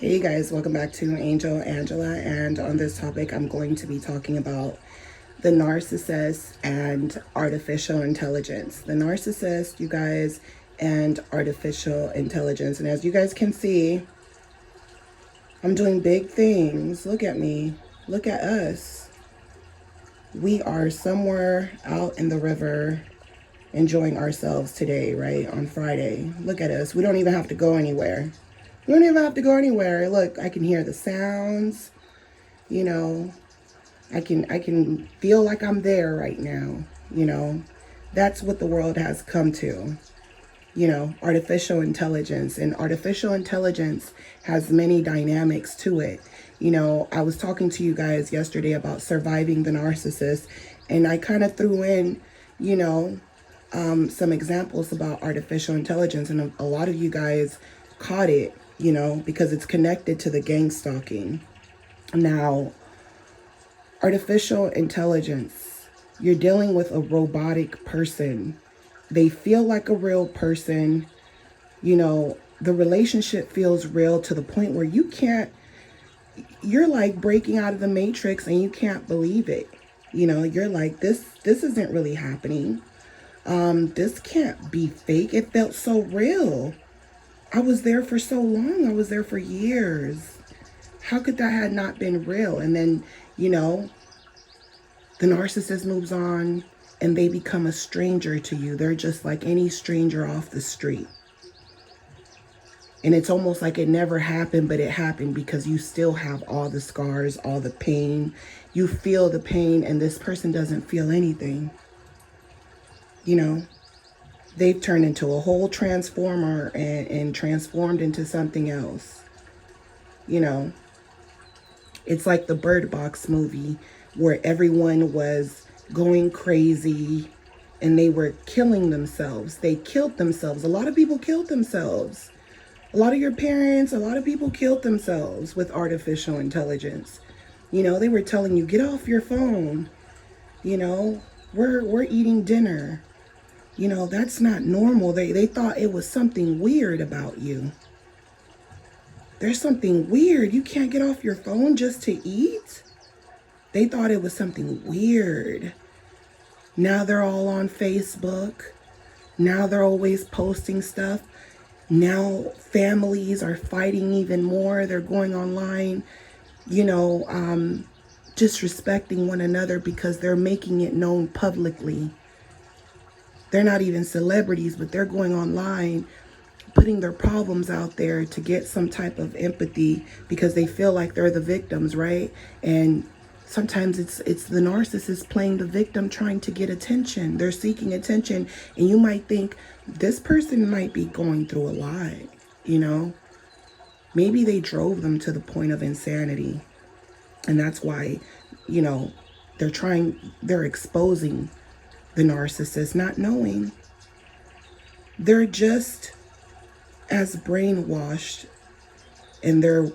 Hey guys, welcome back to Angel Angela, and on this topic I'm going to be talking about the narcissist and artificial intelligence. The narcissist, you guys, and artificial intelligence. And as you guys can see, I'm doing big things. Look at me. Look at us. We are somewhere out in the river enjoying ourselves today, right? On Friday. Look at us. We don't even have to go anywhere. We don't even have to go anywhere. Look, I can hear the sounds, you know, I can feel like I'm there right now, you know. That's what the world has come to, you know, artificial intelligence. And artificial intelligence has many dynamics to it. You know, I was talking to you guys yesterday about surviving the narcissist, and I kind of threw in, you know, some examples about artificial intelligence, and a lot of you guys caught it, you know, because it's connected to the gang stalking. Now, artificial intelligence, you're dealing with a robotic person. They feel like a real person. You know, the relationship feels real to the point where you're like breaking out of the matrix and you can't believe it. You know, you're like, this isn't really happening. This can't be fake. It felt so real. I was there for so long. I was there for years. How could that have not been real? And then, you know, the narcissist moves on and they become a stranger to you. They're just like any stranger off the street. And it's almost like it never happened, but it happened because you still have all the scars, all the pain. You feel the pain, and this person doesn't feel anything. You know? They've turned into a whole transformer and transformed into something else. You know, it's like the Bird Box movie where everyone was going crazy and they were killing themselves. They killed themselves. A lot of people killed themselves. A lot of your parents, a lot of people killed themselves with artificial intelligence. You know, they were telling you, get off your phone. You know, we're eating dinner. You know, that's not normal. They thought it was something weird about you. There's something weird. You can't get off your phone just to eat? They thought it was something weird. Now they're all on Facebook. Now they're always posting stuff. Now families are fighting even more. They're going online, you know, disrespecting one another because they're making it known publicly. They're not even celebrities, but they're going online, putting their problems out there to get some type of empathy because they feel like they're the victims, right? And sometimes it's the narcissist playing the victim, trying to get attention. They're seeking attention, and you might think this person might be going through a lot, you know? Maybe they drove them to the point of insanity, and that's why, you know, they're exposing the narcissist, not knowing they're just as brainwashed, and they're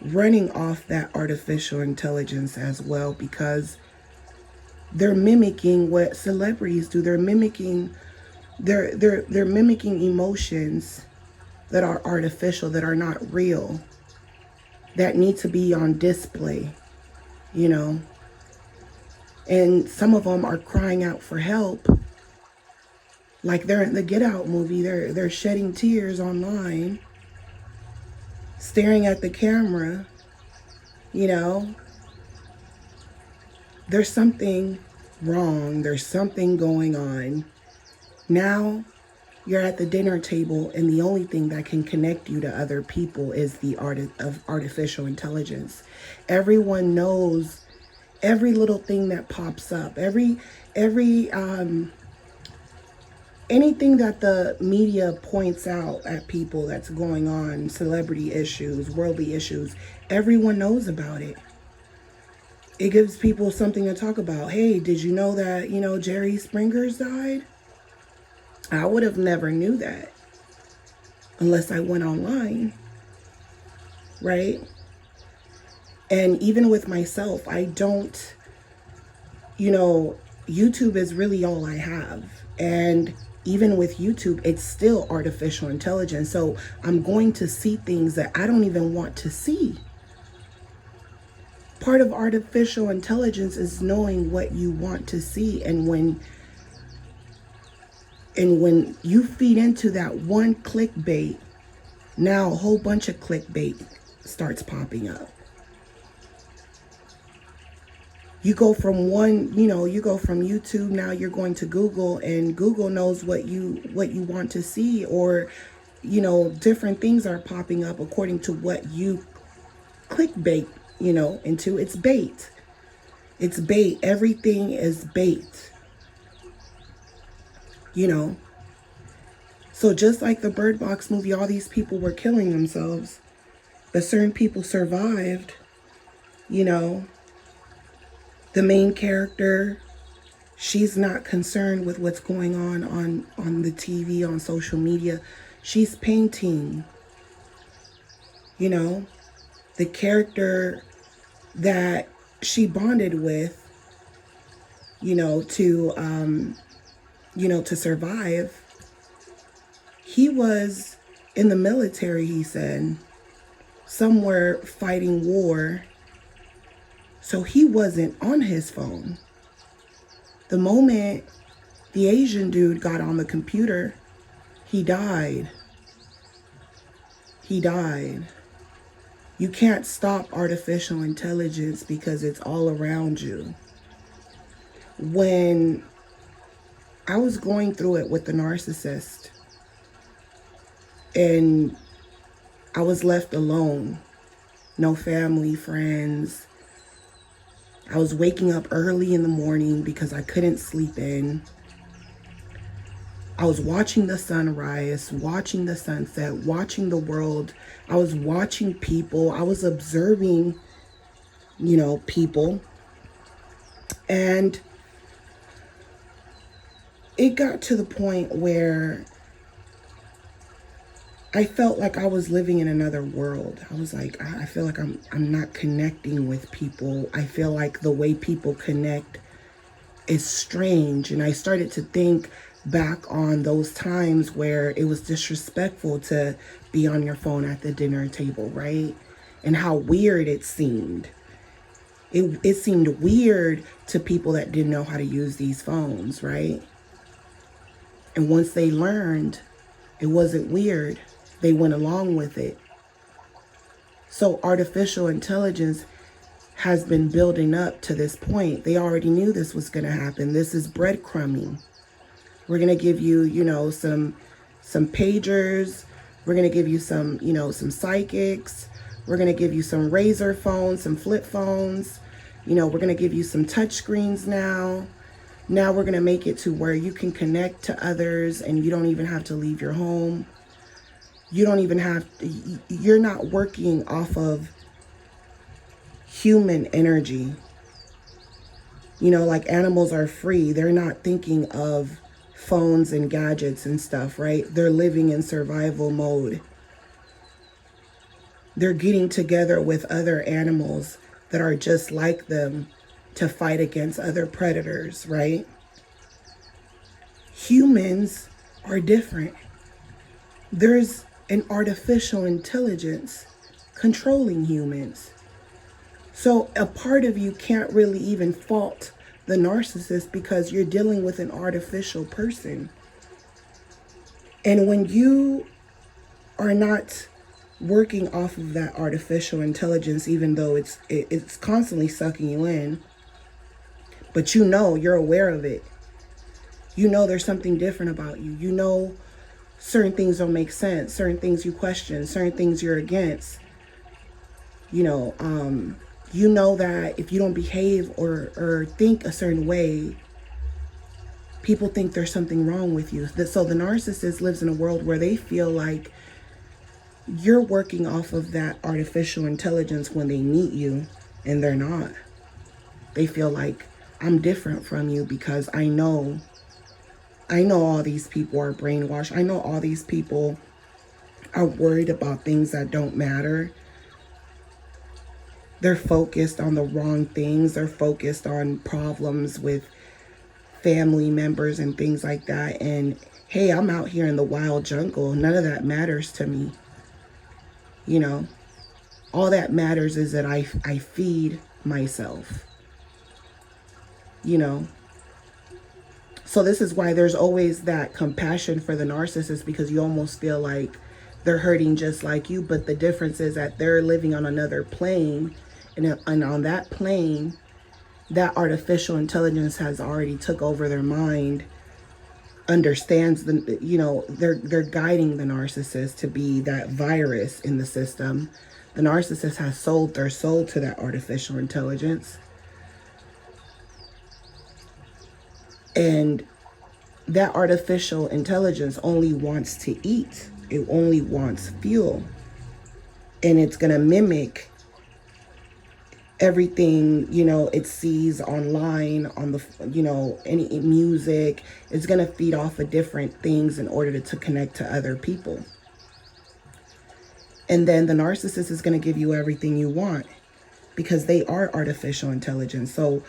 running off that artificial intelligence as well because they're mimicking what celebrities do. They're mimicking they're mimicking emotions that are artificial, that are not real, that need to be on display, you know. And some of them are crying out for help. Like they're in the Get Out movie. They're shedding tears online, staring at the camera. You know, there's something wrong. There's something going on. Now you're at the dinner table, and the only thing that can connect you to other people is the art of artificial intelligence. Everyone knows every little thing that pops up, every anything that the media points out at people that's going on, celebrity issues, worldly issues, everyone knows about it. It gives people something to talk about. Hey, did you know that, you know, Jerry Springer's died? I would have never knew that unless I went online, right? And even with myself, I don't, you know, YouTube is really all I have. And even with YouTube, it's still artificial intelligence. So I'm going to see things that I don't even want to see. Part of artificial intelligence is knowing what you want to see. And when you feed into that one clickbait, now a whole bunch of clickbait starts popping up. You go from you go from YouTube, now you're going to Google, and Google knows what you want to see, or, different things are popping up according to what you clickbait, into. It's bait. It's bait. Everything is bait. So just like the Bird Box movie, all these people were killing themselves, but certain people survived. The main character, she's not concerned with what's going on the TV, on social media. She's painting. The character that she bonded with, to survive, he was in the military, he said, somewhere fighting war. So he wasn't on his phone. The moment the Asian dude got on the computer, he died. He died. You can't stop artificial intelligence because it's all around you. When I was going through it with the narcissist, and I was left alone, no family, friends. I was waking up early in the morning because I couldn't sleep in. I was watching the sunrise, watching the sunset, watching the world. I was watching people. I was observing, people. And it got to the point where I felt like I was living in another world. I was like, I feel like I'm not connecting with people. I feel like the way people connect is strange. And I started to think back on those times where it was disrespectful to be on your phone at the dinner table, right? And how weird it seemed. It seemed weird to people that didn't know how to use these phones, right? And once they learned, it wasn't weird. They went along with it. So artificial intelligence has been building up to this point. They already knew this was going to happen. This is breadcrumbing. We're going to give you, some pagers. We're going to give you some, some psychics. We're going to give you some razor phones, some flip phones. We're going to give you some touch screens now. Now we're going to make it to where you can connect to others and you don't even have to leave your home. You don't even have to, you're not working off of human energy. Like animals are free. They're not thinking of phones and gadgets and stuff, right? They're living in survival mode. They're getting together with other animals that are just like them to fight against other predators, right? Humans are different. There's an artificial intelligence controlling humans. So a part of you can't really even fault the narcissist because you're dealing with an artificial person. And when you are not working off of that artificial intelligence, even though it's constantly sucking you in, but you're aware of it. There's something different about you. Certain things don't make sense. Certain things you question. Certain things you're against. That if you don't behave or think a certain way, people think there's something wrong with you. So the narcissist lives in a world where they feel like you're working off of that artificial intelligence when they meet you, and they're not. They feel like, I'm different from you because I know all these people are brainwashed. I know all these people are worried about things that don't matter. They're focused on the wrong things. They're focused on problems with family members and things like that. And hey, I'm out here in the wild jungle. None of that matters to me. You know, all that matters is that I feed myself, you know. So this is why there's always that compassion for the narcissist, because you almost feel like they're hurting just like you. But the difference is that they're living on another plane. And on that plane, that artificial intelligence has already took over their mind, understands the, you know, they're guiding the narcissist to be that virus in the system. The narcissist has sold their soul to that artificial intelligence. And that artificial intelligence only wants to eat. It only wants fuel. And it's going to mimic everything, you know, it sees online, on the, you know, any music. It's going to feed off of different things in order to connect to other people. And then the narcissist is going to give you everything you want, because they are artificial intelligence. So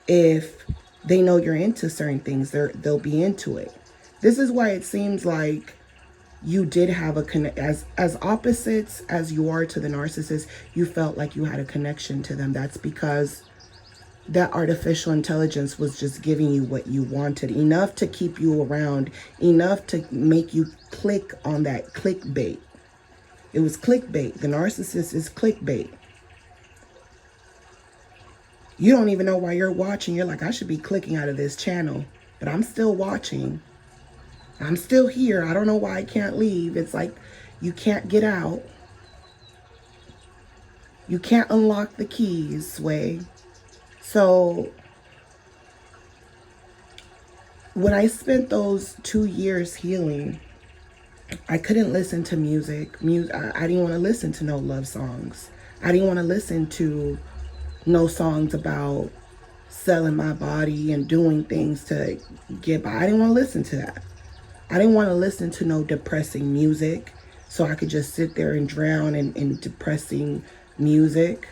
if they know you're into certain things, they'll be into it. This is why it seems like you did have a connect, as opposites as you are to the narcissist, you felt like you had a connection to them. That's because that artificial intelligence was just giving you what you wanted, enough to keep you around, enough to make you click on that clickbait. It was clickbait. The narcissist is clickbait. You don't even know why you're watching. You're like, I should be clicking out of this channel, but I'm still watching. I'm still here. I don't know why I can't leave. It's like you can't get out. You can't unlock the keys, Sway. So when I spent those 2 years healing, I couldn't listen to music. I didn't want to listen to no love songs. I didn't want to listen to no songs about selling my body and doing things to get by. I didn't want to listen to that. I didn't want to listen to no depressing music, so I could just sit there and drown in depressing music.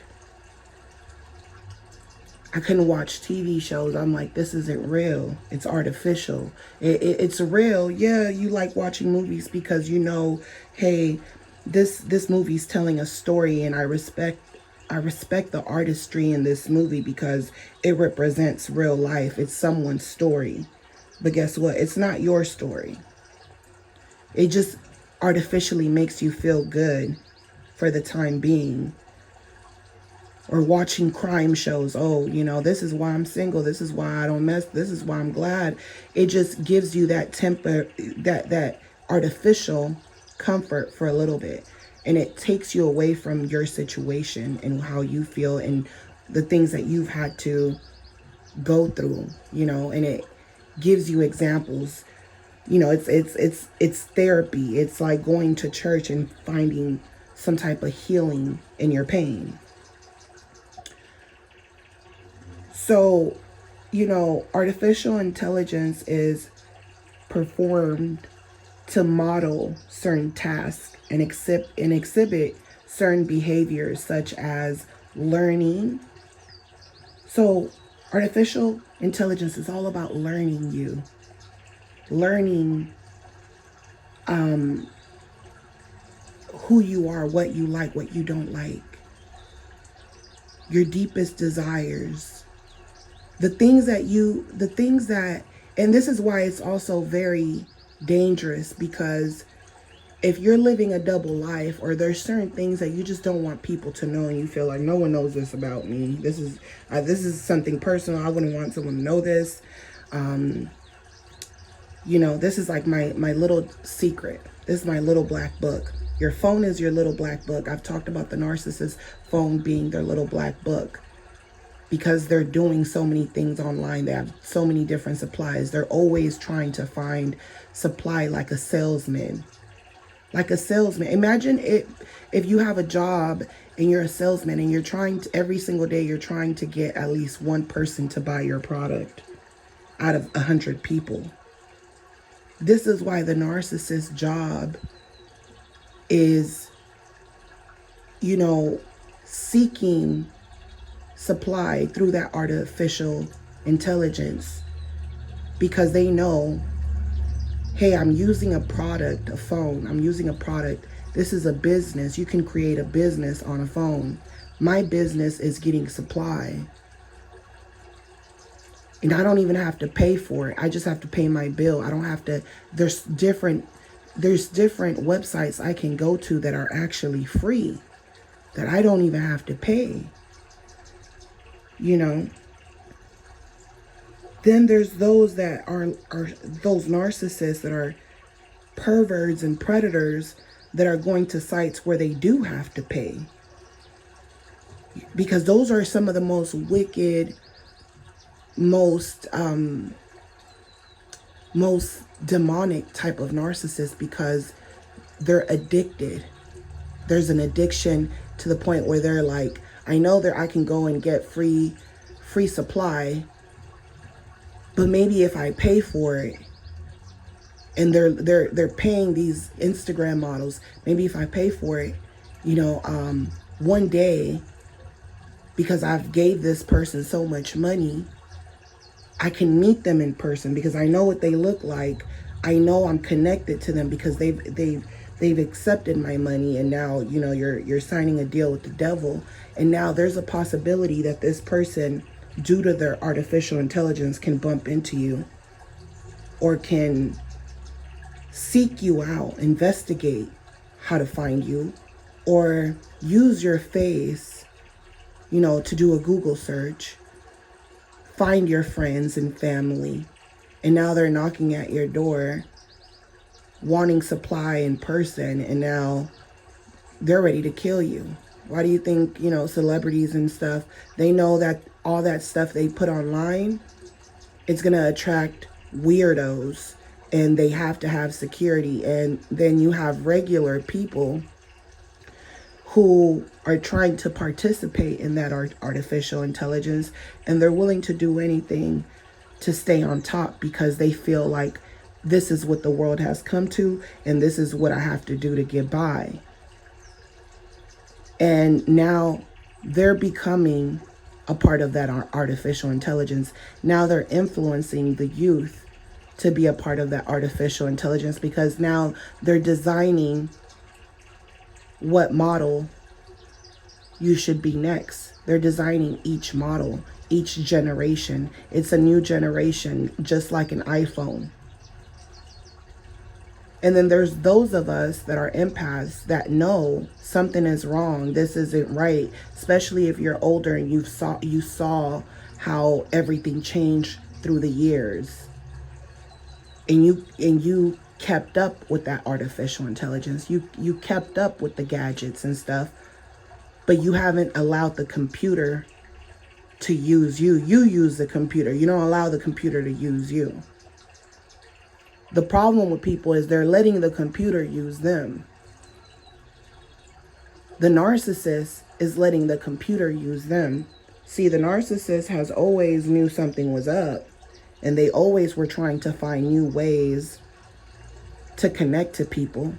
I couldn't watch TV shows. I'm like, this isn't real. It's artificial. It's real. Yeah, you like watching movies because you know, hey, this movie's telling a story, and I respect the artistry in this movie because it represents real life. It's someone's story. But guess what? It's not your story. It just artificially makes you feel good for the time being. Or watching crime shows. Oh, you know, this is why I'm single. This is why I don't mess. This is why I'm glad. It just gives you that that artificial comfort for a little bit. And it takes you away from your situation and how you feel and the things that you've had to go through, you know, and it gives you examples. You know, it's therapy. It's like going to church and finding some type of healing in your pain. So, you know, artificial intelligence is performed to model certain tasks and exhibit certain behaviors such as learning. So artificial intelligence is all about learning you. Learning who you are, what you like, what you don't like. Your deepest desires. The things that, and this is why it's also very dangerous, because if you're living a double life, or there's certain things that you just don't want people to know, and you feel like no one knows this about me, this is something personal, I wouldn't want someone to know this, you know, this is like my little secret. This is my little black book. Your phone is your little black book. I've talked about the narcissist phone being their little black book, because they're doing so many things online. They have so many different supplies. They're always trying to find supply, like a salesman. Like a salesman. Imagine if you have a job and you're a salesman and you're trying to, every single day, you're trying to get at least one person to buy your product out of 100 people. This is why the narcissist job is, you know, seeking supply through that artificial intelligence, because they know, Hey, I'm using a product, a phone. I'm using a product. This is a business. You can create a business on a phone. My business is getting supply. And I don't even have to pay for it. I just have to pay my bill. I don't have to, there's different websites I can go to that are actually free, that I don't even have to pay. You know? Then there's those that are those narcissists that are perverts and predators that are going to sites where they do have to pay. Because those are some of the most wicked, most demonic type of narcissists, because they're addicted. There's an addiction to the point where they're like, I know that I can go and get free supply, but maybe if I pay for it, and they're paying these Instagram models, maybe if I pay for it, you know, one day, because I've gave this person so much money, I can meet them in person because I know what they look like. I know I'm connected to them because they've accepted my money, and now, you know, you're signing a deal with the devil, and now there's a possibility that this person, due to their artificial intelligence, can bump into you or can seek you out, investigate how to find you, or use your face, you know, to do a Google search, find your friends and family, and now they're knocking at your door wanting supply in person, and now they're ready to kill you. Why do you think, you know, celebrities and stuff, they know that all that stuff they put online, it's going to attract weirdos, and they have to have security. And then you have regular people who are trying to participate in that artificial intelligence, and they're willing to do anything to stay on top because they feel like this is what the world has come to, and this is what I have to do to get by. And now they're becoming a part of that artificial intelligence. Now they're influencing the youth to be a part of that artificial intelligence, because now they're designing what model you should be next. They're designing each model, each generation. It's a new generation, just like an iPhone. And then there's those of us that are empaths that know something is wrong. This isn't right, especially if you're older and you saw how everything changed through the years. And you kept up with that artificial intelligence. You kept up with the gadgets and stuff, but you haven't allowed the computer to use you. You use the computer. You don't allow the computer to use you. The problem with people is they're letting the computer use them. The narcissist is letting the computer use them. See, the narcissist has always knew something was up, and they always were trying to find new ways to connect to people.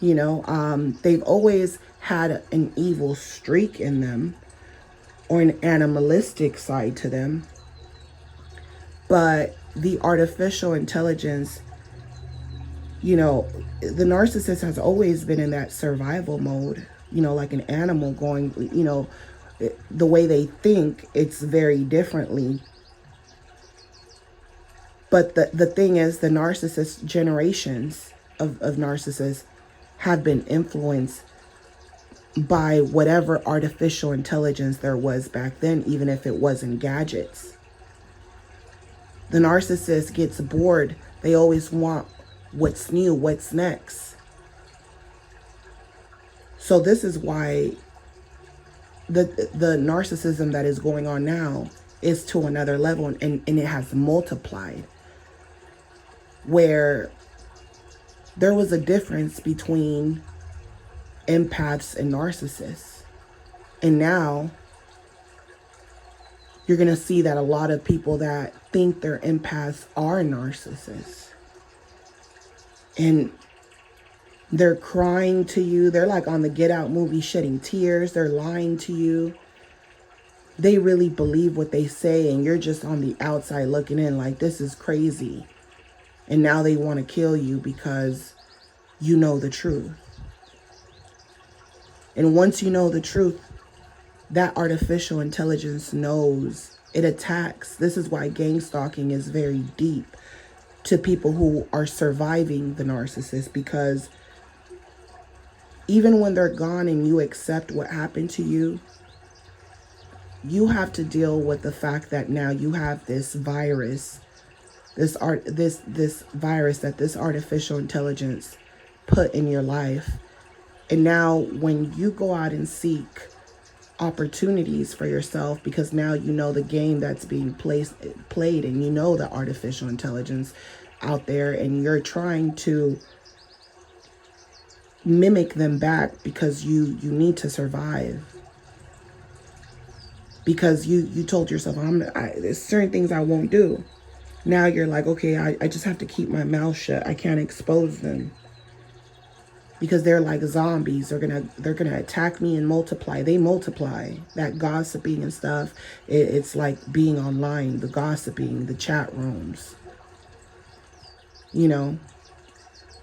You know, they've always had an evil streak in them, or an animalistic side to them. But the artificial intelligence, you know, the narcissist has always been in that survival mode, you know, like an animal going, you know, the way they think, it's very differently. But the thing is, the narcissist generations of narcissists have been influenced by whatever artificial intelligence there was back then, even if it wasn't gadgets. The narcissist gets bored. They always want what's new, what's next. So this is why the narcissism that is going on now is to another level, and it has multiplied. Where there was a difference between empaths and narcissists. And now you're going to see that a lot of people that think they're empaths are narcissists. And they're crying to you. They're like on the Get Out movie, shedding tears. They're lying to you. They really believe what they say, and you're just on the outside looking in like, this is crazy. And now they want to kill you because you know the truth. And once you know the truth, that artificial intelligence knows, it attacks. This is why gang stalking is very deep to people who are surviving the narcissist, because even when they're gone and you accept what happened to you, you have to deal with the fact that now you have this virus, this virus that this artificial intelligence put in your life. And now when you go out and seek opportunities for yourself, because now you know the game that's being played, and you know the artificial intelligence out there, and you're trying to mimic them back because you need to survive. Because you told yourself, there's certain things I won't do. Now you're like, okay, I just have to keep my mouth shut. I can't expose them. Because they're like zombies. They're gonna attack me and multiply. They multiply. That gossiping and stuff, it's like being online, the gossiping, the chat rooms. You know?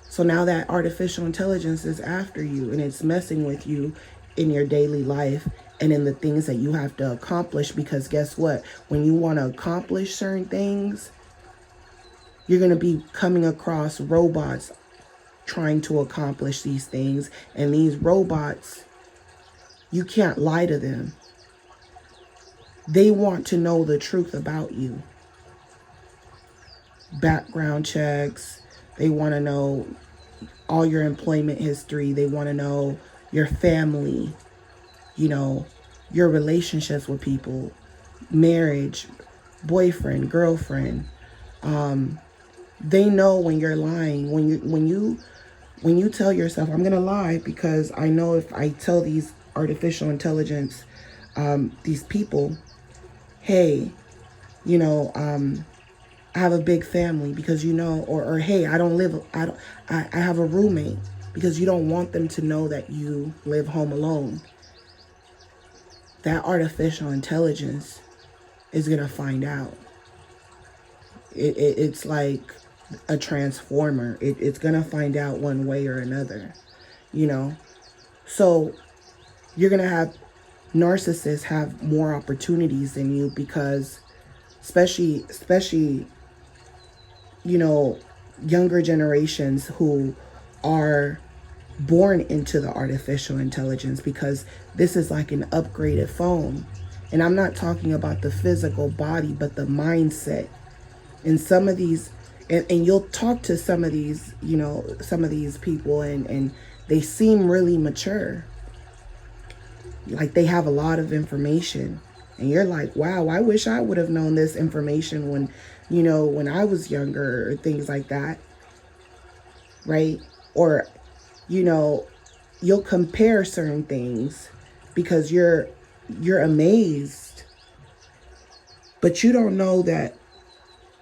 So now that artificial intelligence is after you, and it's messing with you in your daily life and in the things that you have to accomplish. Because guess what? When you want to accomplish certain things, you're going to be coming across robots trying to accomplish these things. And these robots, you can't lie to them. They want to know the truth about you. Background checks. They want to know all your employment history. They want to know your family, you know, your relationships with people, marriage, boyfriend, girlfriend. They know when you're lying. When you tell yourself, I'm gonna lie because I know if I tell these artificial intelligence, these people, hey, you know, I have a big family, because you know, or hey, I have a roommate, because you don't want them to know that you live home alone. That artificial intelligence is gonna find out. It's like a transformer. It's gonna find out one way or another, you know. So you're gonna have narcissists have more opportunities than you, because especially you know, younger generations who are born into the artificial intelligence, because this is like an upgraded phone. And I'm not talking about the physical body, but the mindset. And some of these, and you'll talk to some of these, you know, some of these people, and they seem really mature. Like they have a lot of information. And you're like, wow, I wish I would have known this information when, you know, when I was younger, or things like that. Right? Or, you know, you'll compare certain things because you're amazed. But you don't know that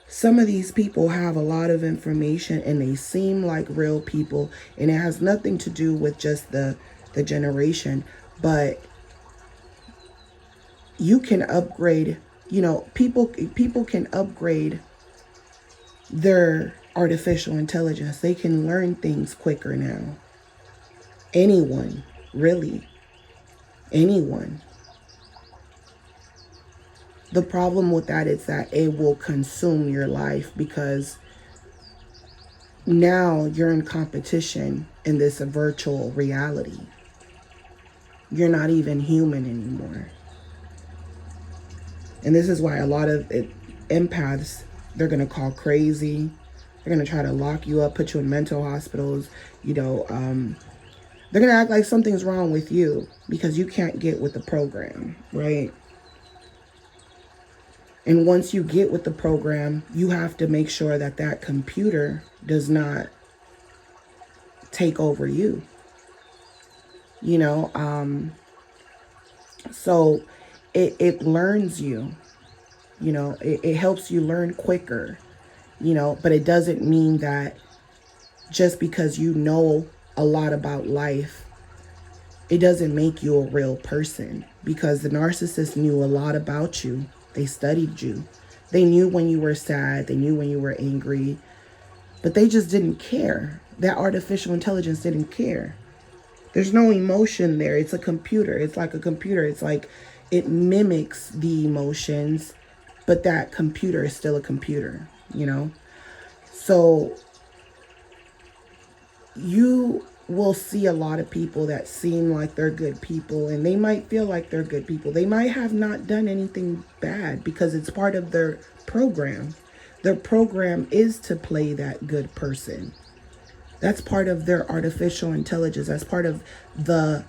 some of these people have a lot of information, and they seem like real people, and it has nothing to do with just the generation, but you can upgrade, you know, people can upgrade their artificial intelligence. They can learn things quicker now. Anyone, really. Anyone. The problem with that is that it will consume your life, because now you're in competition in this virtual reality. You're not even human anymore. And this is why a lot of empaths, they're going to call crazy. They're going to try to lock you up, put you in mental hospitals. You know, they're going to act like something's wrong with you because you can't get with the program, right? And once you get with the program, you have to make sure that that computer does not take over you. You know, so it learns you, you know, it helps you learn quicker, you know, but it doesn't mean that just because you know a lot about life, it doesn't make you a real person, because the narcissist knew a lot about you. They studied you. They knew when you were sad. They knew when you were angry. But they just didn't care. That artificial intelligence didn't care. There's no emotion there. It's a computer. It's like a computer. It's like it mimics the emotions, but that computer is still a computer, you know? So you will see a lot of people that seem like they're good people, and they might feel like they're good people. They might have not done anything bad because it's part of their program. Their program is to play that good person. That's part of their artificial intelligence. That's part of the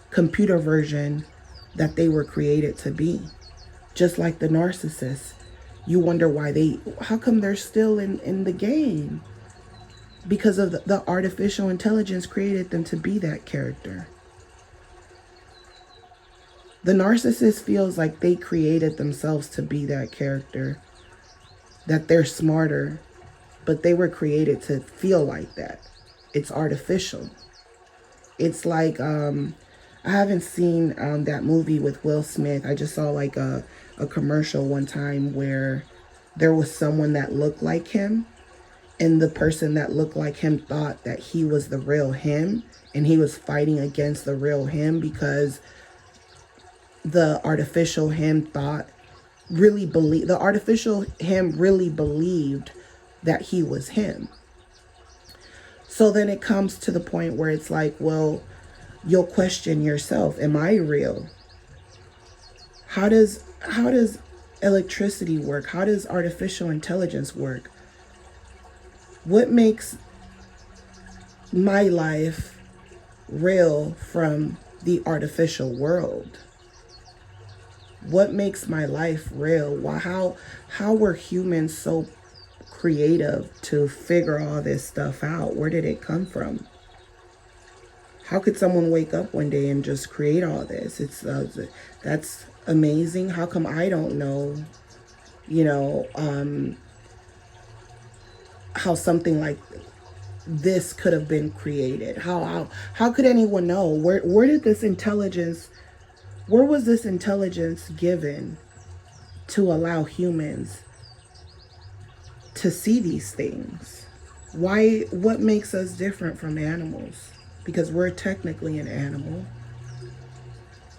computer version that they were created to be. Just like the narcissist. You wonder how come they're still in the game? Because of the artificial intelligence created them to be that character. The narcissist feels like they created themselves to be that character. That they're smarter, but they were created to feel like that. It's artificial. It's like, I haven't seen that movie with Will Smith. I just saw like a commercial one time where there was someone that looked like him, and the person that looked like him thought that he was the real him, and he was fighting against the real him because the artificial him the artificial him really believed that he was him. So then it comes to the point where it's like, well, you'll question yourself. Am I real? How does electricity work? How does artificial intelligence work? What makes my life real from the artificial world? What makes my life real? How were humans so creative to figure all this stuff out? Where did it come from? How could someone wake up one day and just create all this? That's amazing. How come I don't know, how something like this could have been created? How could anyone know? Where was this intelligence given to allow humans to see these things? What makes us different from animals? Because we're technically an animal.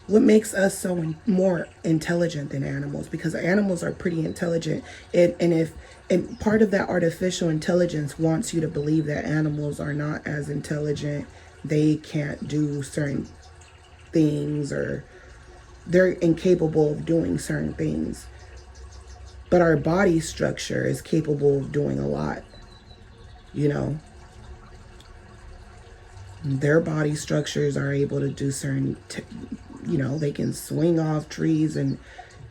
What makes us so more intelligent than animals? Because animals are pretty intelligent. And part of that artificial intelligence wants you to believe that animals are not as intelligent. They can't do certain things, or they're incapable of doing certain things. But our body structure is capable of doing a lot, Their body structures are able to do certain, they can swing off trees and,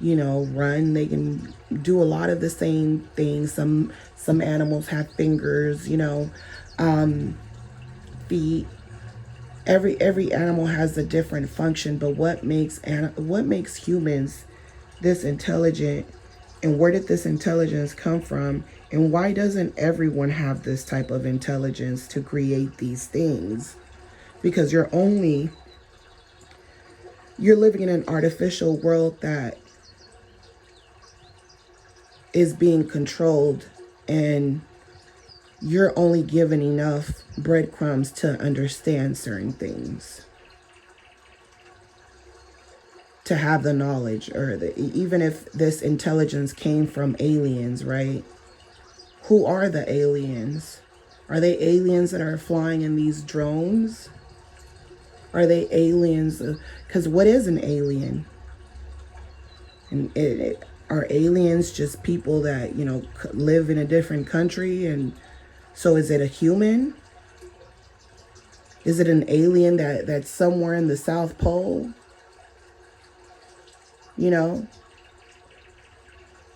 run. They can do a lot of the same things. Some animals have fingers, feet. Every animal has a different function, but what makes humans this intelligent, and where did this intelligence come from, and why doesn't everyone have this type of intelligence to create these things? Because you're living in an artificial world that is being controlled, and you're only given enough breadcrumbs to understand certain things, to have the knowledge, or even if this intelligence came from aliens, right? Who are the aliens? Are they aliens that are flying in these drones? Are they aliens? Because what is an alien? And are aliens just people that, live in a different country? And so is it a human? Is it an alien that's somewhere in the South Pole?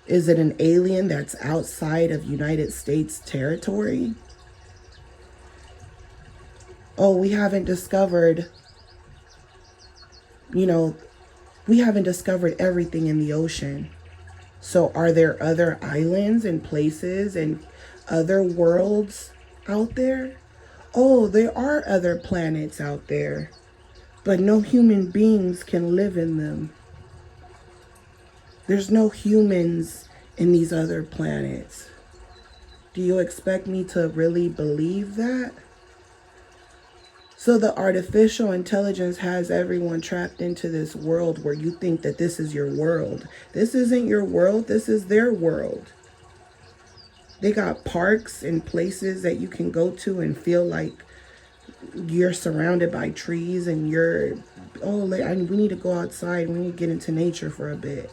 Is it an alien that's outside of United States territory? Oh, we haven't discovered everything in the ocean. So are there other islands and places and other worlds out there? Oh, there are other planets out there, but no human beings can live in them. There's no humans in these other planets. Do you expect me to really believe that? So the artificial intelligence has everyone trapped into this world where you think that this is your world. This isn't your world. This is their world. They got parks and places that you can go to and feel like you're surrounded by trees and you're, oh, we need to go outside. We need to get into nature for a bit.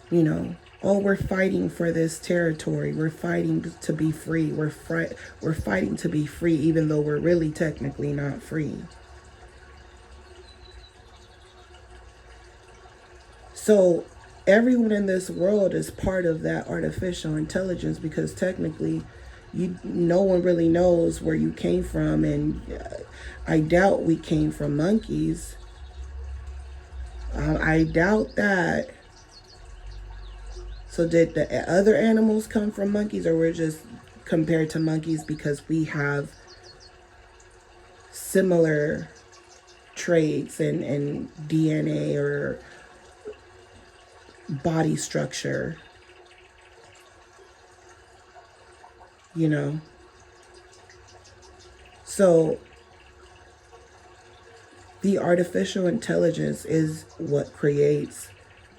You know, oh, we're fighting for this territory. We're fighting to be free. We're fighting to be free, even though we're really technically not free. So everyone in this world is part of that artificial intelligence, because technically no one really knows where you came from, and I doubt we came from monkeys. I doubt that. So did the other animals come from monkeys, or we're just compared to monkeys because we have similar traits and DNA or body structure, you know? So the artificial intelligence is what creates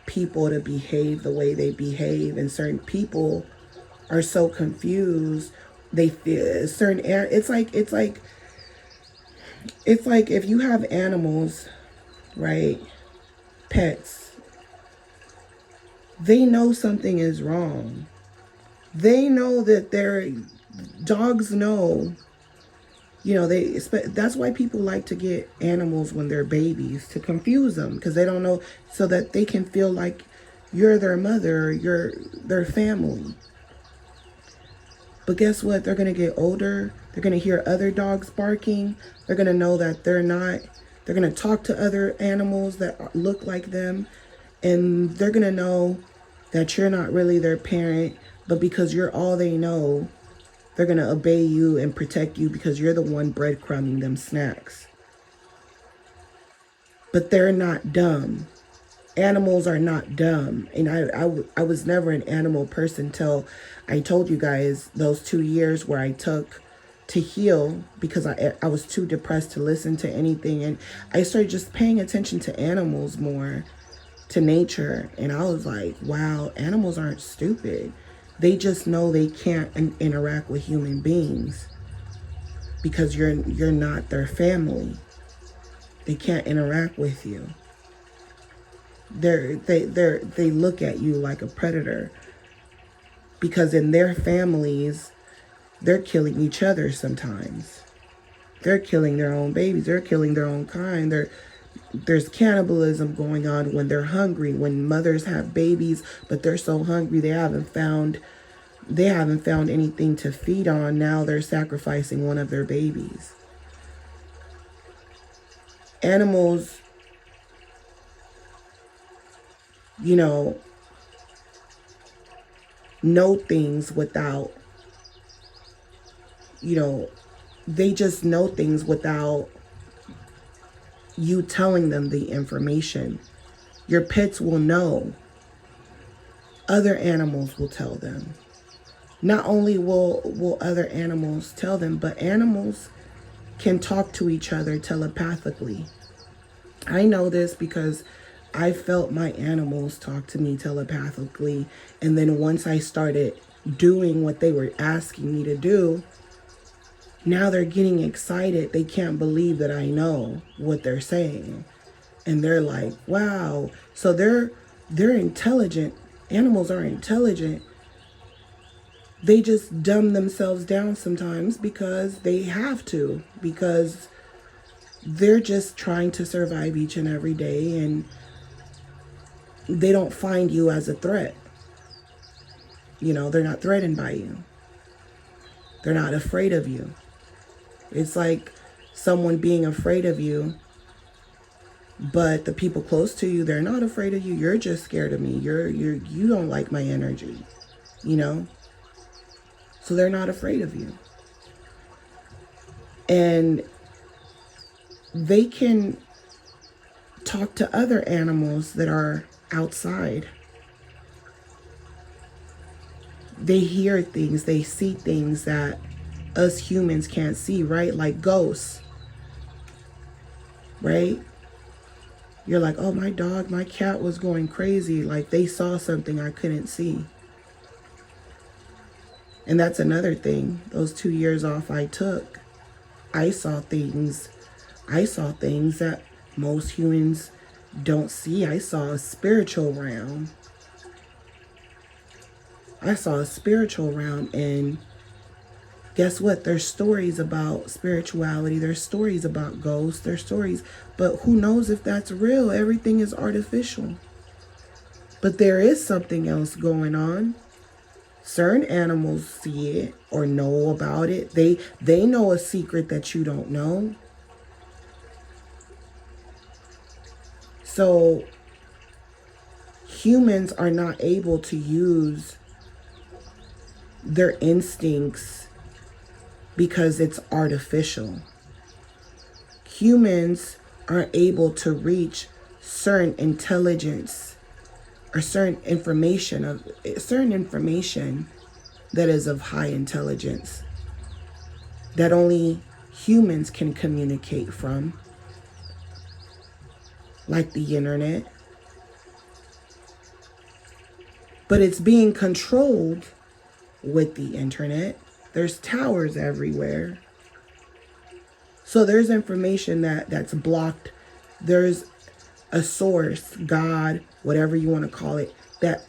people to behave the way they behave, and certain people are so confused. They feel certain it's like if you have animals, right, pets, they know something is wrong. They know that their dogs know. You know, that's why people like to get animals when they're babies, to confuse them, because they don't know, so that they can feel like you're their mother, you're their family. But guess what? They're going to get older. They're going to hear other dogs barking. They're going to know that they're going to talk to other animals that look like them. And they're going to know that you're not really their parent, but because you're all they know, they're going to obey you and protect you because you're the one breadcrumbing them snacks. But they're not dumb. Animals are not dumb. And I was never an animal person till I told you guys those 2 years where I took to heal, because I was too depressed to listen to anything. And I started just paying attention to animals more, to nature. And I was like, wow, animals aren't stupid. They just know they can't interact with human beings because you're not their family. They can't interact with you. They look at you like a predator, because in their families, they're killing each other sometimes. They're killing their own babies. They're killing their own kind. There's cannibalism going on when they're hungry, when mothers have babies, but they're so hungry they haven't found anything to feed on. Now they're sacrificing one of their babies. Animals, you know things without, they just know things without you telling them the information. Your pets will know. Other animals will tell them. Not only will other animals tell them, but animals can talk to each other telepathically. I know this because I felt my animals talk to me telepathically. And then once I started doing what they were asking me to do, now they're getting excited. They can't believe that I know what they're saying. And they're like, wow. So they're intelligent. Animals are intelligent. They just dumb themselves down sometimes because they have to, because they're just trying to survive each and every day, and they don't find you as a threat. They're not threatened by you. They're not afraid of you. It's like someone being afraid of you, but the people close to you, they're not afraid of you. You're just scared of me. You don't like my energy, So they're not afraid of you. And they can talk to other animals that are outside. they hear things, they see things that us humans can't see, right? Like ghosts, right? You're like, oh, my dog, my cat was going crazy. Like they saw something I couldn't see. And that's another thing. Those 2 years off I took, I saw things. I saw things that most humans don't see. I saw a spiritual realm. I saw a spiritual realm, and guess what? There's stories about spirituality. There's stories about ghosts. There's stories, but who knows if that's real? Everything is artificial. But there is something else going on. Certain animals see it or know about it. They know a secret that you don't know. So humans are not able to use their instincts because it's artificial. Humans aren't able to reach certain intelligence or certain information that is of high intelligence that only humans can communicate from, like the internet. But it's being controlled with the internet. There's towers everywhere. So there's information that's blocked. There's a source, God, whatever you want to call it, that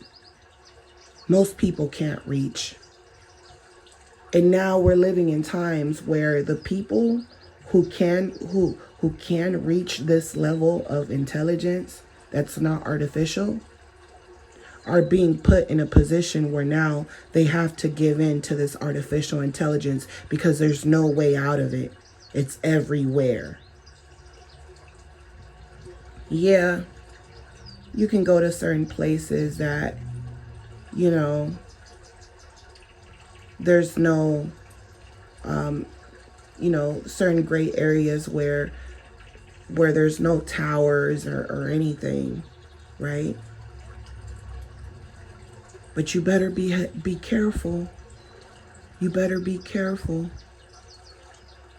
most people can't reach. And now we're living in times where the people who can reach this level of intelligence that's not artificial are being put in a position where now they have to give in to this artificial intelligence because there's no way out of it. It's everywhere. Yeah, you can go to certain places that, you know, there's no, certain gray areas where there's no towers or anything, right? But you better be careful. You better be careful,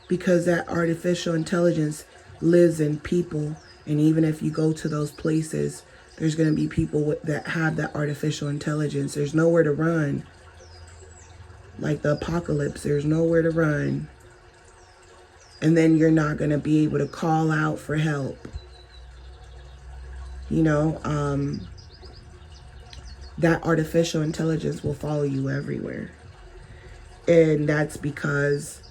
because that artificial intelligence lives in people. And even if you go to those places, there's going to be people that have that artificial intelligence. There's nowhere to run. Like the apocalypse, there's nowhere to run. And then you're not going to be able to call out for help. That artificial intelligence will follow you everywhere. And that's because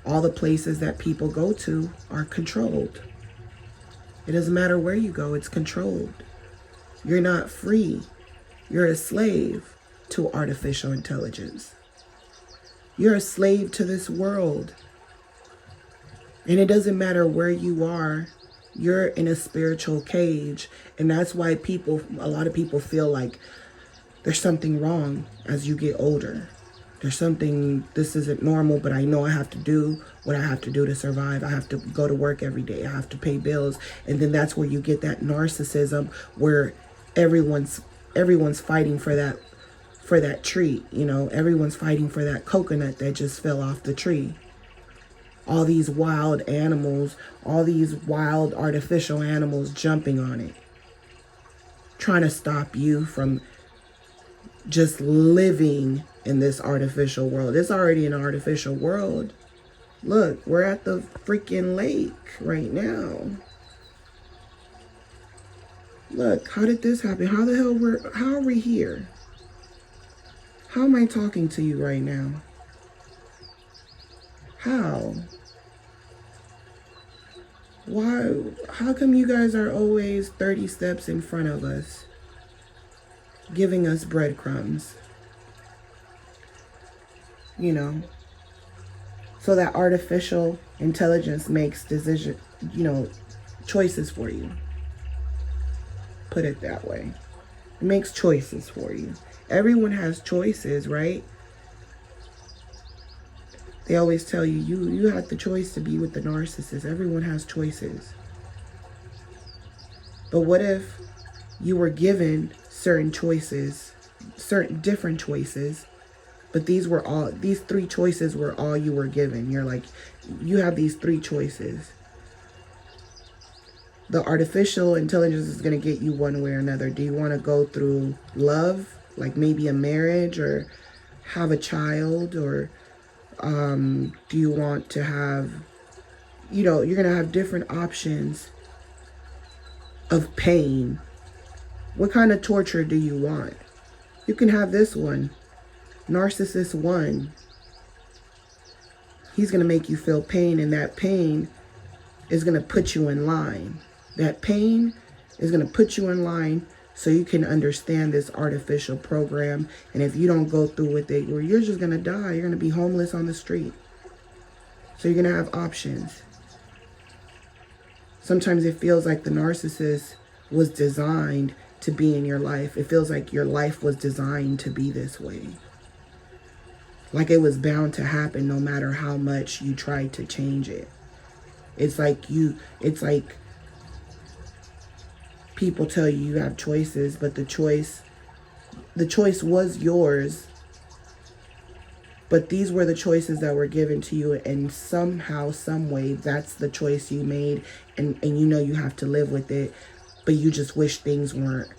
all the places that people go to are controlled. It doesn't matter where you go, it's controlled. You're not free. You're a slave to artificial intelligence. You're a slave to this world. And it doesn't matter where you are, you're in a spiritual cage. And that's why a lot of people feel like there's something wrong as you get older. There's something, this isn't normal, but I know I have to do what I have to do to survive. I have to go to work every day. I have to pay bills. And then that's where you get that narcissism where everyone's fighting for that treat. Everyone's fighting for that coconut that just fell off the tree. All these wild animals, all these wild artificial animals jumping on it, trying to stop you from just living in this artificial world. It's already an artificial world. Look, we're at the freaking lake right now. Look, how did this happen? How are we here? How am I talking to you right now? How? Why? How come you guys are always 30 steps in front of us, giving us breadcrumbs? So that artificial intelligence makes choices for you. Put it that way. It makes choices for you. Everyone has choices, right? They always tell you, you have the choice to be with the narcissist. Everyone has choices. But what if you were given certain choices certain different choices, but these 3 choices were all you were given. You're like, you have these 3 choices. The artificial intelligence is going to get you one way or another. Do you want to go through love, like maybe a marriage, or have a child, or do you want to have, you're going to have different options of pain. What kind of torture do you want? You can have this one, Narcissist 1. He's going to make you feel pain, and that pain is going to put you in line. That pain is going to put you in line so you can understand this artificial program. And if you don't go through with it, you're just going to die. You're going to be homeless on the street. So you're going to have options. Sometimes it feels like the narcissist was designed to be in your life. It feels like your life was designed to be this way. Like it was bound to happen no matter how much you tried to change it. It's like people tell you you have choices, but the choice was yours. But these were the choices that were given to you, and somehow, some way, that's the choice you made, and you have to live with it, but you just wish things weren't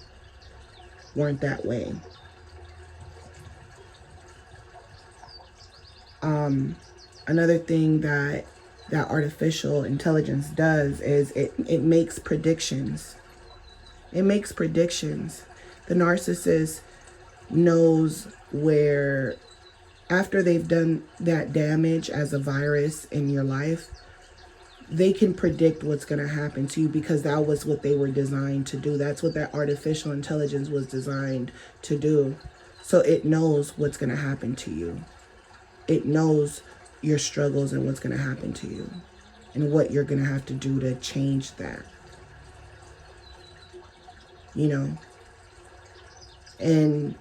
that way. Another thing that artificial intelligence does is it makes predictions. It makes predictions. The narcissist knows where, after they've done that damage as a virus in your life, they can predict what's going to happen to you, because that was what they were designed to do. That's what that artificial intelligence was designed to do. So it knows what's going to happen to you. It knows your struggles and what's going to happen to you and what you're going to have to do to change that. And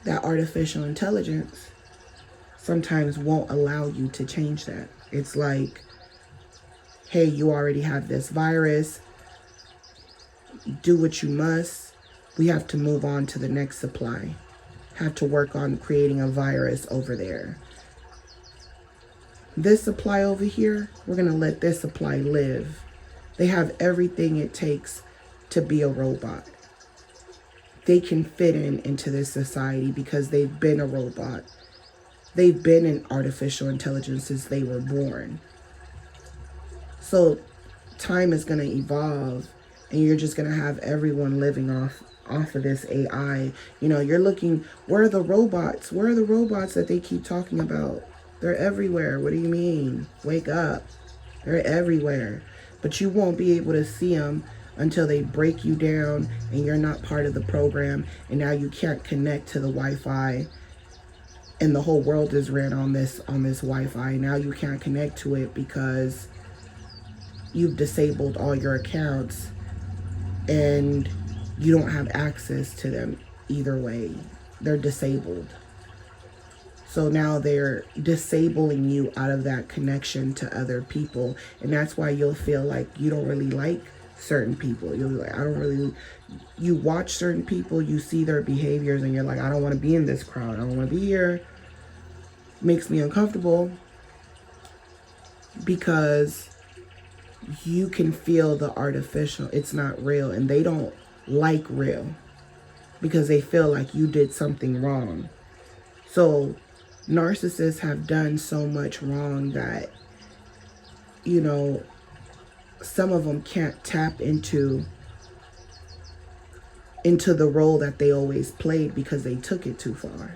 that artificial intelligence sometimes won't allow you to change that. It's like, hey, you already have this virus. Do what you must. We have to move on to the next supply. Have to work on creating a virus over there. This supply over here, we're going to let this supply live. They have everything it takes to be a robot. They can fit into this society because they've been a robot. They've been an artificial intelligence since they were born. So time is going to evolve, and you're just going to have everyone living off of this AI. You're looking, where are the robots? Where are the robots that they keep talking about? They're everywhere. What do you mean? Wake up. They're everywhere. But you won't be able to see them until they break you down and you're not part of the program, and now you can't connect to the Wi-Fi, and the whole world is ran on this Wi-Fi. Now you can't connect to it because you've disabled all your accounts and you don't have access to them either way. They're disabled. So now they're disabling you out of that connection to other people. And that's why you'll feel like you don't really like certain people. You'll be like, you watch certain people, you see their behaviors, and you're like, I don't want to be in this crowd. I don't want to be here. Makes me uncomfortable, because you can feel the artificial. It's not real, and they don't like real because they feel like you did something wrong. So narcissists have done so much wrong that, some of them can't tap into the role that they always played because they took it too far.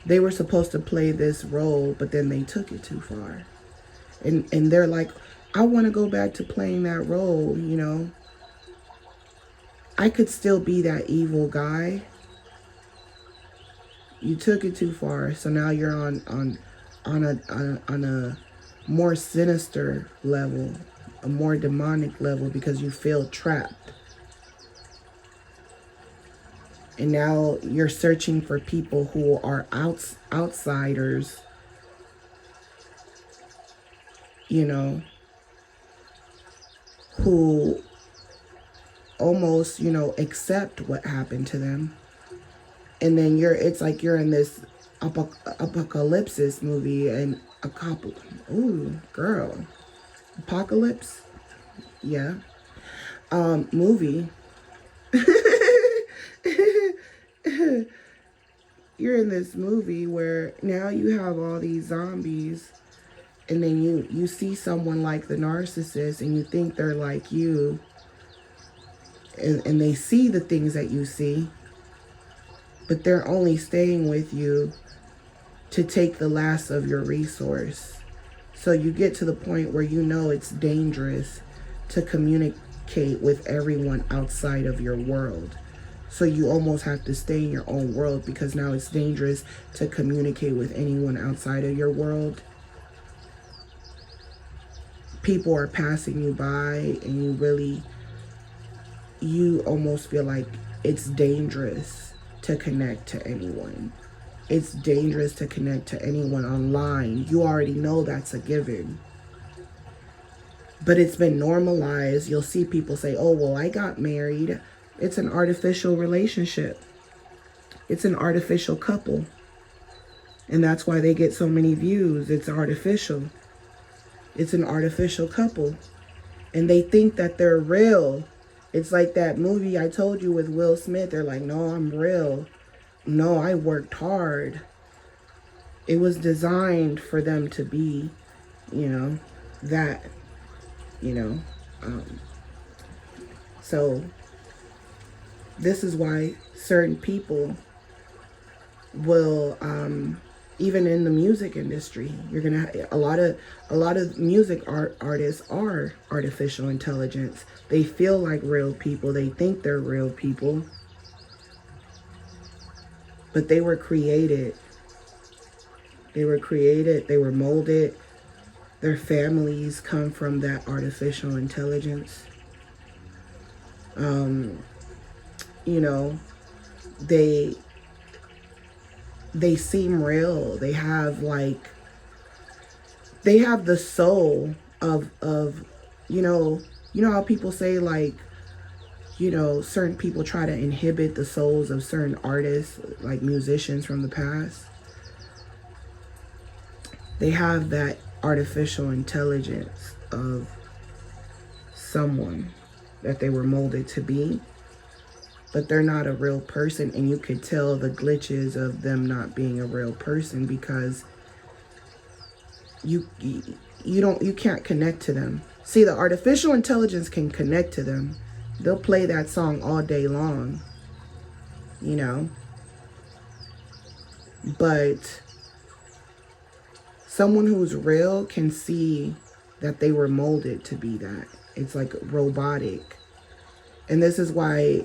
They were supposed to play this role, but then they took it too far. And they're like, I want to go back to playing that role, I could still be that evil guy. You took it too far, so now you're on a more sinister level, a more demonic level, because you feel trapped. And now you're searching for people who are outsiders, who almost, accept what happened to them. And then it's like you're in this apocalypse movie, and a couple, ooh, girl, apocalypse, yeah, movie. You're in this movie where now you have all these zombies, and then you see someone like the narcissist, and you think they're like you, and they see the things that you see, but they're only staying with you to take the last of your resource. So you get to the point where you know it's dangerous to communicate with everyone outside of your world. So you almost have to stay in your own world, because now it's dangerous to communicate with anyone outside of your world. People are passing you by, and you almost feel like it's dangerous to connect to anyone. It's dangerous to connect to anyone online. You already know that's a given. But it's been normalized. You'll see people say, oh, well, I got married. It's an artificial relationship. It's an artificial couple. And that's why they get so many views. It's artificial. It's an artificial couple. And they think that they're real. It's like that movie I told you with Will Smith. They're like, no, I'm real. No, I worked hard. It was designed for them to be, that, so this is why certain people will, even in the music industry, you're gonna have a lot of music artists are artificial intelligence. They feel like real people. They think they're real people, but they were created. They were molded. Their families come from that artificial intelligence. They seem real. They have the soul of how people say, like, certain people try to inhibit the souls of certain artists, like musicians from the past. They have that artificial intelligence of someone that they were molded to be, but they're not a real person, and you could tell the glitches of them not being a real person, because you can't connect to them. See, the artificial intelligence can connect to them. They'll play that song all day long, but someone who's real can see that they were molded to be that. It's like robotic. And this is why,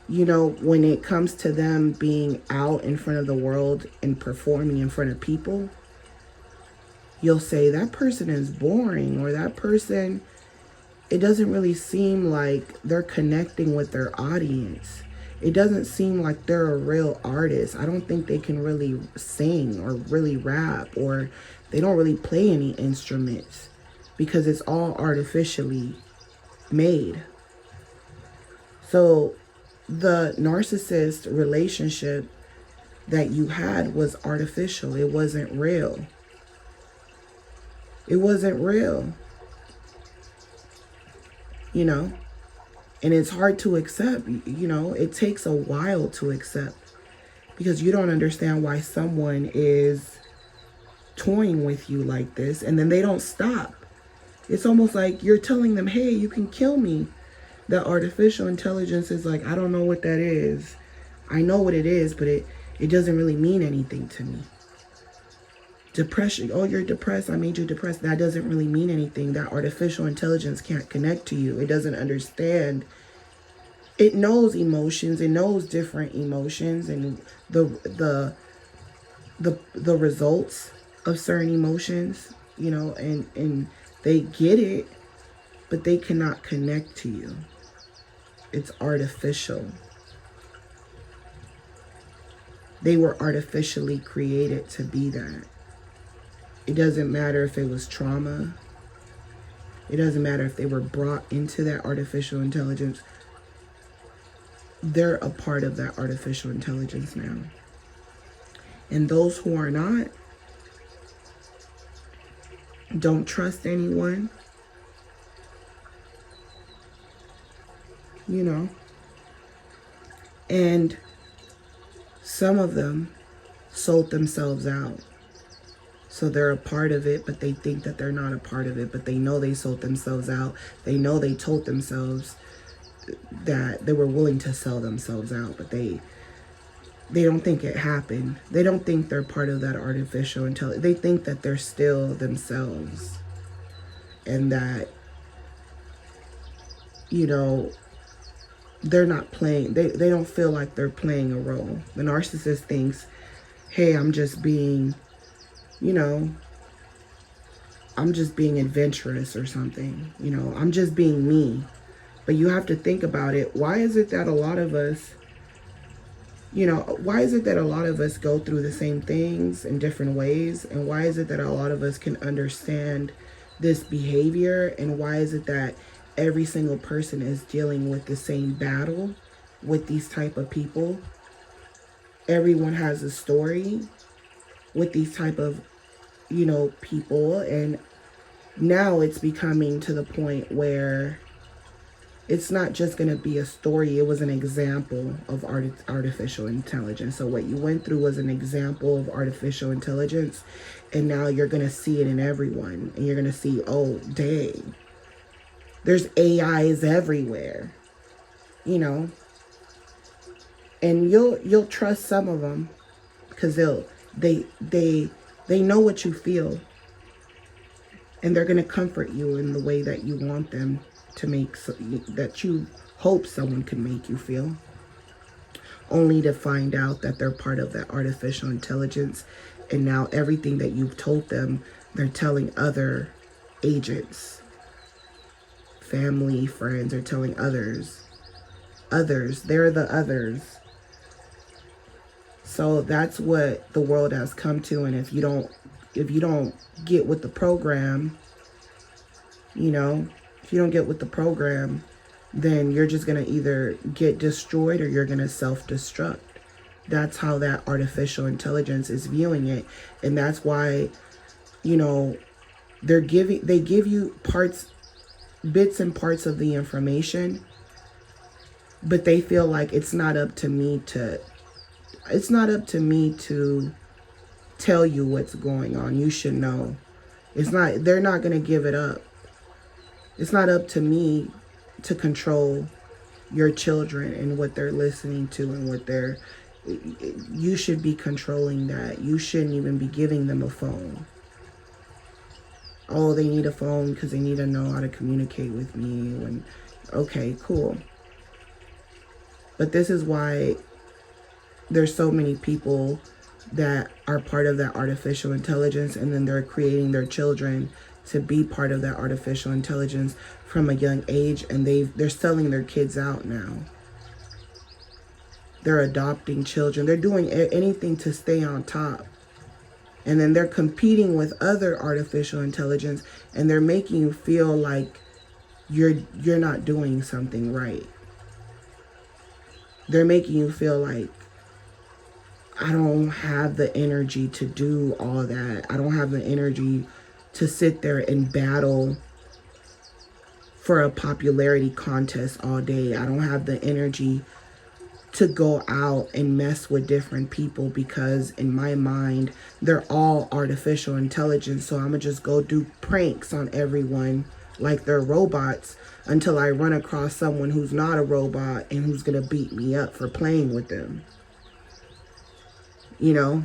when it comes to them being out in front of the world and performing in front of people, you'll say that person is boring, or that person, it doesn't really seem like they're connecting with their audience. It doesn't seem like they're a real artist. I don't think they can really sing or really rap, or they don't really play any instruments, because it's all artificially made. So the narcissist relationship that you had was artificial. It wasn't real. It wasn't real. And it's hard to accept, it takes a while to accept, because you don't understand why someone is toying with you like this, and then they don't stop. It's almost like you're telling them, hey, you can kill me. The artificial intelligence is like, I don't know what that is. I know what it is, but it doesn't really mean anything to me. Depression, oh, you're depressed, I made you depressed. That doesn't really mean anything. That artificial intelligence can't connect to you. It doesn't understand. It knows emotions. It knows different emotions and the results of certain emotions, and they get it, but they cannot connect to you. It's artificial. They were artificially created to be that. It doesn't matter if it was trauma. It doesn't matter if they were brought into that artificial intelligence. they're a part of that artificial intelligence now. And those who are not, don't trust anyone, you know. And some of them sold themselves out. So they're a part of it, but they think that they're not a part of it. But they know they sold themselves out. They know they told themselves that they were willing to sell themselves out, but they don't think it happened. They don't think they're part of that artificial intelligence. They think that they're still themselves, and that, you know, they're not playing. They don't feel like they're playing a role. The narcissist thinks, hey, I'm just being, you know, I'm just being adventurous or something. You know, I'm just being me. But you have to think about it. Why is it that a lot of us, you know, why is it that a lot of us go through the same things in different ways? And why is it that a lot of us can understand this behavior? And why is it that every single person is dealing with the same battle with these type of people? Everyone has a story with these type of, you know, people. And now it's becoming to the point where it's not just going to be a story. It was an example of artificial intelligence. So what you went through was an example of artificial intelligence. And now you're going to see it in everyone. And you're going to see, oh, dang, there's AIs everywhere, you know. And you'll trust some of them because they know what you feel. And they're going to comfort you in the way that you want them to make, that you hope someone can make you feel, only to find out that they're part of that artificial intelligence. And now everything that you've told them, they're telling other agents, family, friends, are telling others, they're the others. So that's what the world has come to. And if you don't get with the program, you know, if you don't get with the program, then you're just going to either get destroyed or you're going to self-destruct. That's how that artificial intelligence is viewing it. And that's why, you know, they give you bits and parts of the information, but they feel like it's not up to me to tell you what's going on. You should know. They're not going to give it up. It's not up to me to control your children and what they're listening to and what you should be controlling that. You shouldn't even be giving them a phone. Oh, they need a phone because they need to know how to communicate with me. Okay, cool. But this is why there's so many people that are part of that artificial intelligence, and then they're creating their children to be part of that artificial intelligence from a young age, and they're selling their kids out now. They're adopting children. They're doing anything to stay on top. And then they're competing with other artificial intelligence, and they're making you feel like you're not doing something right. They're making you feel like, I don't have the energy to do all that. I don't have the energy to sit there and battle for a popularity contest all day. I don't have the energy to go out and mess with different people because in my mind, they're all artificial intelligence. So I'm gonna just go do pranks on everyone like they're robots until I run across someone who's not a robot and who's gonna beat me up for playing with them. You know,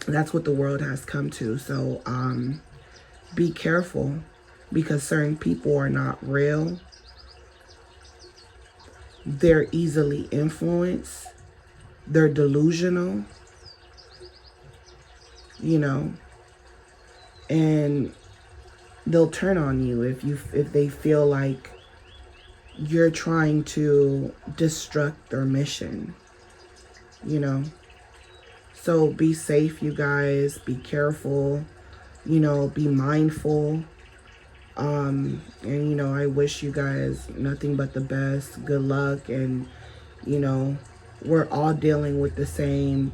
that's what the world has come to. So be careful, because certain people are not real. They're easily influenced. They're delusional, you know, and they'll turn on you if they feel like you're trying to destruct their mission, you know. So be safe, you guys. Be careful, you know, be mindful. And, you know, I wish you guys nothing but the best. Good luck. And, You know, we're all dealing with the same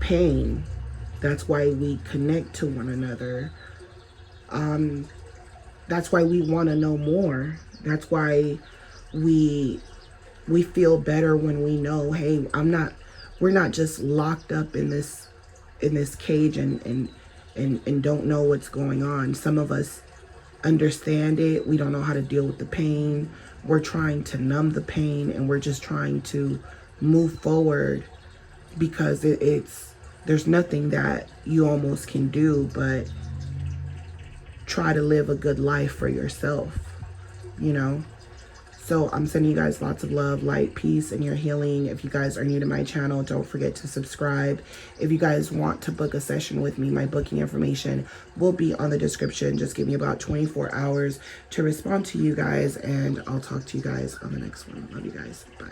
pain. That's why we connect to one another. That's why we want to know more. That's why we we feel better when we know, hey, we're not just locked up in this cage and don't know what's going on. Some of us understand it. We don't know how to deal with the pain. We're trying to numb the pain, and we're just trying to move forward because it's there's nothing that you almost can do but try to live a good life for yourself, you know? So I'm sending you guys lots of love, light, peace, and your healing. If you guys are new to my channel, don't forget to subscribe. If you guys want to book a session with me, my booking information will be on the description. Just give me about 24 hours to respond to you guys, and I'll talk to you guys on the next one. Love you guys. Bye.